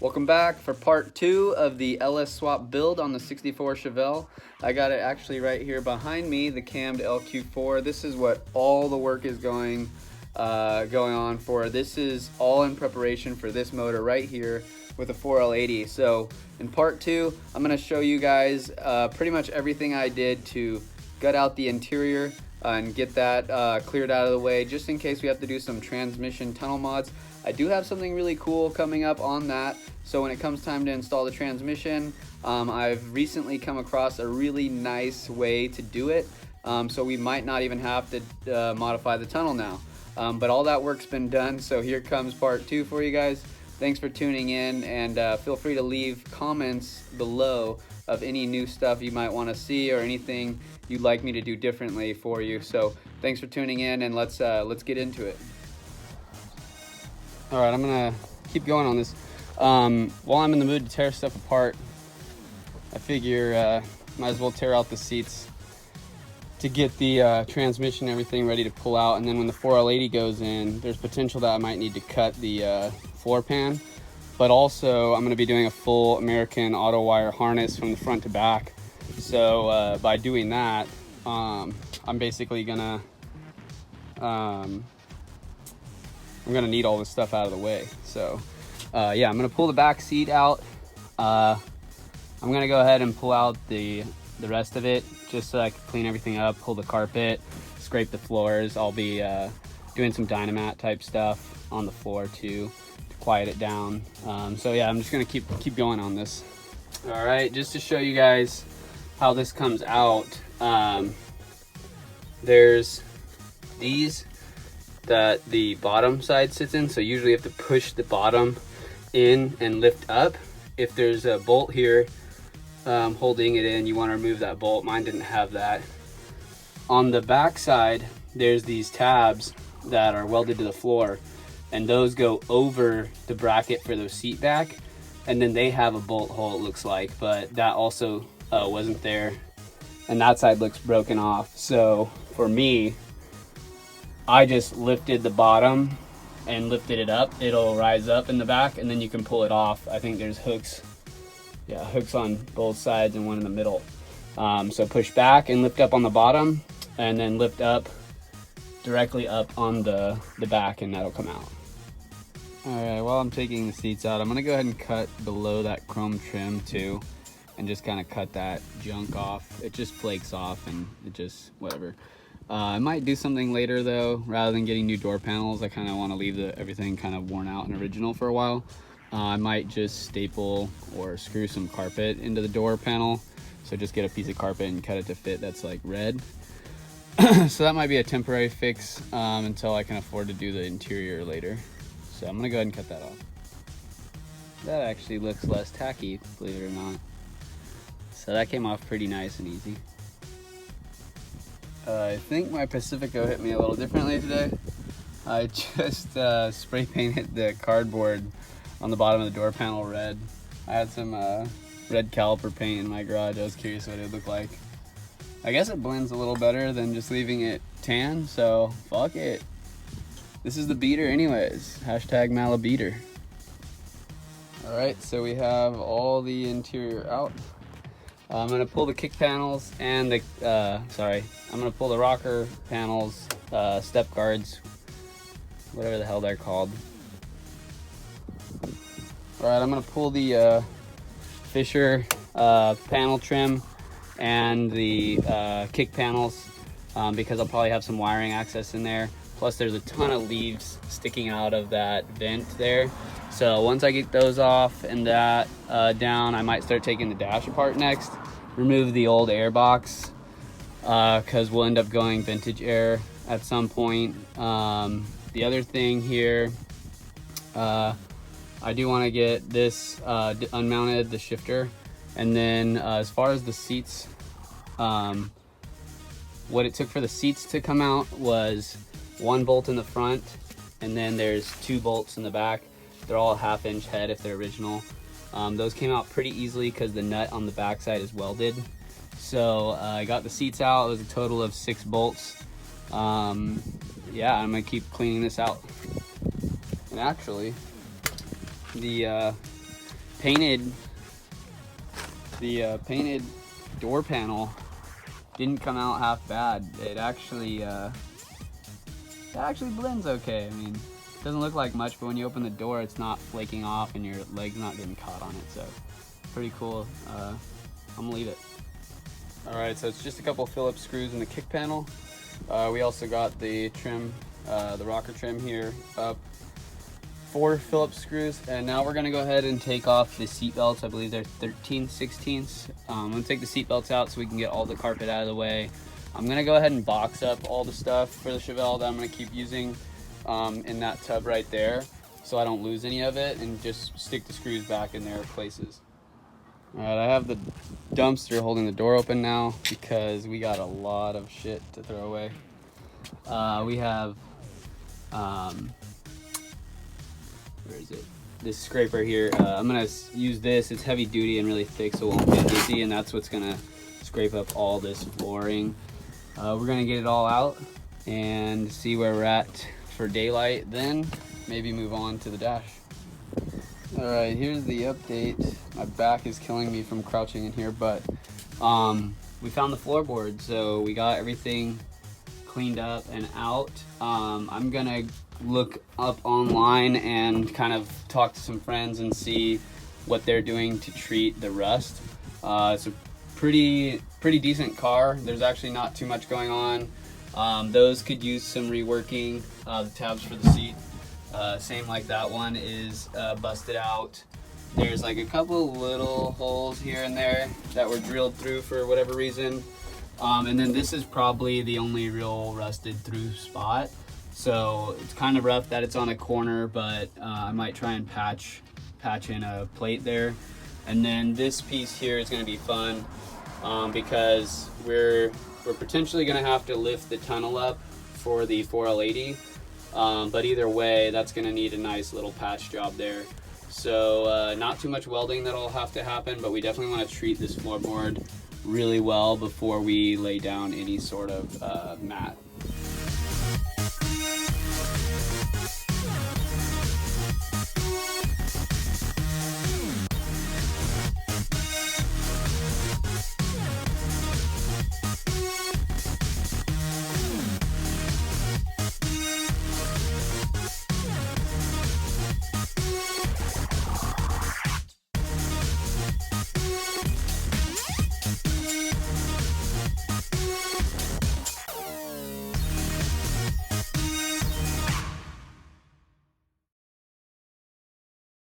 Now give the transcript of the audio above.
Welcome back for part 2 of the LS swap build on the 64 Chevelle. I got it actually right here behind me, the cammed LQ4. This is what all the work is going on for. This is all in preparation for this motor right here with a 4L80. So in part 2, I'm going to show you guys pretty much everything I did to gut out the interior and get that cleared out of the way, just in case we have to do some transmission tunnel mods. I do have something really cool coming up on that, so when it comes time to install the transmission, I've recently come across a really nice way to do it, so we might not even have to modify the tunnel now. But all that work's been done, so here comes part 2 for you guys. Thanks for tuning in, and feel free to leave comments below of any new stuff you might want to see or anything you'd like me to do differently for you. So thanks for tuning in, and let's get into it. All right, I'm gonna keep going on this. While I'm in the mood to tear stuff apart, I figure might as well tear out the seats to get the transmission and everything ready to pull out. And then when the 4L80 goes in, there's potential that I might need to cut the floor pan. But also, I'm gonna be doing a full American Autowire harness from the front to back. So by doing that, I'm basically gonna I'm gonna need all this stuff out of the way. So yeah, I'm gonna pull the back seat out. I'm gonna go ahead and pull out the rest of it just so I can clean everything up, pull the carpet, scrape the floors. I'll be doing some Dynamat type stuff on the floor too to quiet it down. So yeah, I'm just gonna keep going on this. All right, just to show you guys how this comes out, there's these that the bottom side sits in, so usually you have to push the bottom in and lift up. If there's a bolt here holding it in, you want to remove that bolt. Mine didn't have that. On the back side, there's these tabs that are welded to the floor, and those go over the bracket for the seat back, and then they have a bolt hole, it looks like, but that also wasn't there, and that side looks broken off. So for me, I just lifted the bottom and lifted it up. It'll rise up in the back, and then you can pull it off. I think there's hooks, yeah, hooks on both sides and one in the middle. So push back and lift up on the bottom, and then lift up directly up on the back, and that'll come out. All right, while I'm taking the seats out, I'm gonna go ahead and cut below that chrome trim too, and just kind of cut that junk off. It just flakes off, and it just, whatever. I might do something later though, rather than getting new door panels. I kind of want to leave everything kind of worn out and original for a while. I might just staple or screw some carpet into the door panel. So just get a piece of carpet and cut it to fit that's like red. So that might be a temporary fix until I can afford to do the interior later. So I'm gonna go ahead and cut that off. That actually looks less tacky, believe it or not. So that came off pretty nice and easy. I think my Pacifico hit me a little differently today. I just spray painted the cardboard on the bottom of the door panel red. I had some red caliper paint in my garage. I was curious what it would look like. I guess it blends a little better than just leaving it tan, so fuck it. This is the beater anyways. Hashtag Malabeater. Alright, so we have all the interior out. I'm gonna pull the kick panels and the, I'm gonna pull the rocker panels, step guards, whatever the hell they're called. All right, I'm gonna pull the Fisher panel trim and the kick panels because I'll probably have some wiring access in there. Plus there's a ton of leaves sticking out of that vent there. So once I get those off and that down, I might start taking the dash apart next. Remove the old air box because we'll end up going vintage air at some point. The other thing here, I do want to get this unmounted, the shifter. And then as far as the seats, what it took for the seats to come out was one bolt in the front, and then there's 2 bolts in the back. They're all a 1/2 inch head if they're original. Those came out pretty easily because the nut on the back side is welded. So I got the seats out. It was a total of 6 bolts. Yeah, I'm gonna keep cleaning this out. And actually, the painted door panel didn't come out half bad. It actually blends okay. I mean, it doesn't look like much, but when you open the door, it's not flaking off and your leg's not getting caught on it. So pretty cool. I'm gonna leave it. All right, so it's just a couple Phillips screws in the kick panel. We also got the trim, the rocker trim here up. 4 Phillips screws, and now we're gonna go ahead and take off the seat belts. I believe they're 13/16. I'm gonna take the seat belts out so we can get all the carpet out of the way. I'm gonna go ahead and box up all the stuff for the Chevelle that I'm gonna keep using in that tub right there, so I don't lose any of it, and just stick the screws back in their places. All right, I have the dumpster holding the door open now because we got a lot of shit to throw away. We have where is it? This scraper here. I'm gonna use this. It's heavy duty and really thick, so it won't get dizzy, and that's what's gonna scrape up all this flooring. We're gonna get it all out and see where we're at for daylight, then maybe move on to the dash. All right, here's the update. My back is killing me from crouching in here, but we found the floorboard, so we got everything cleaned up and out. I'm gonna look up online and kind of talk to some friends and see what they're doing to treat the rust. It's a pretty decent car. There's actually not too much going on. Those could use some reworking. The tabs for the seat, same like that one, is busted out. There's like a couple little holes here and there that were drilled through for whatever reason. And then this is probably the only real rusted through spot. So it's kind of rough that it's on a corner, but I might try and patch in a plate there. And then this piece here is going to be fun because we're potentially going to have to lift the tunnel up for the 4L80. But either way, that's going to need a nice little patch job there. So not too much welding that'll have to happen, but we definitely want to treat this floorboard really well before we lay down any sort of mat.